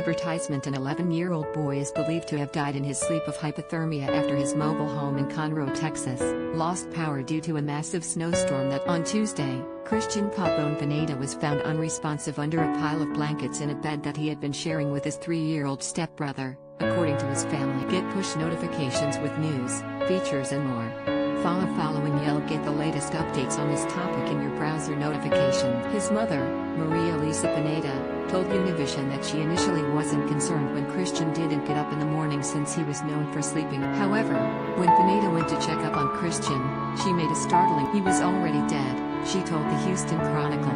advertisement, an 11-year-old boy is believed to have died in his sleep of hypothermia after his mobile home in Conroe, Texas, lost power due to a massive snowstorm that on Tuesday, Christian Papone Pineda was found unresponsive under a pile of blankets in a bed that he had been sharing with his 3-year-old stepbrother, according to his family. Get push notifications with news, features and more. Following yell. Get the latest updates on this topic in your browser notification. His mother, Maria Lisa Pineda, told Univision that she initially wasn't concerned when Christian didn't get up in the morning since he was known for sleeping. However, when Pineda went to check up on Christian, she made a startling "he was already dead," she told the Houston Chronicle.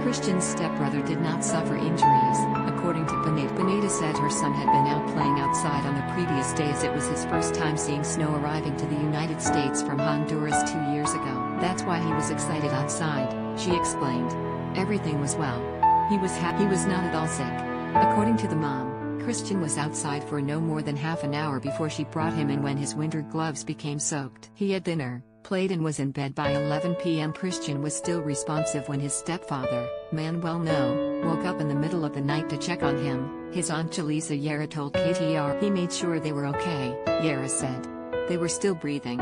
Christian's stepbrother did not suffer injuries, according to Pineda. Pineda said her son had been out playing outside on the previous day as it was his first time seeing snow arriving to the United States from Honduras 2 years ago. That's why he was excited outside, she explained. Everything was well. He was happy. He was not at all sick. According to the mom, Christian was outside for no more than half an hour before she brought him in when his winter gloves became soaked. He had dinner, played and was in bed by 11 p.m. Christian was still responsive when his stepfather, Manuel No, woke up in the middle of the night to check on him, his aunt Jaleesa Yara told KTR. He made sure they were okay, Yara said. They were still breathing.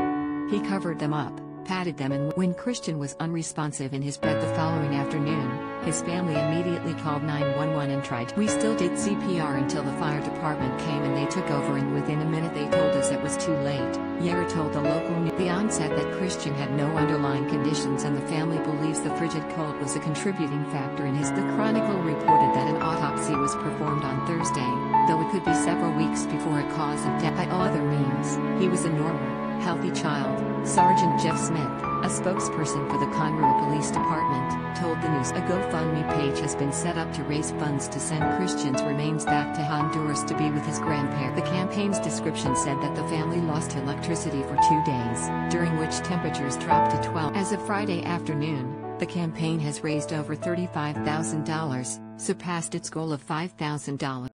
He covered them up, patted them, and when Christian was unresponsive in his bed the following afternoon, his family immediately called 911 and tried. We still did CPR until the fire department came and they took over, and within a minute they told us it was too late, Yara told the local news. The aunt said that Christian had no underlying conditions and the family believes the frigid cold was a contributing factor in his. The Chronicle reported that an autopsy was performed on Thursday, though it could be several weeks before a cause of death. By all other means, he was a normal, healthy child, Sergeant Jeff Smith, a spokesperson for the Conroe Police Department, told the news. A GoFundMe page has been set up to raise funds to send Christian's remains back to Honduras to be with his grandparents. The campaign's description said that the family lost electricity for 2 days, during which temperatures dropped to 12. As of Friday afternoon, the campaign has raised over $35,000, surpassed its goal of $5,000.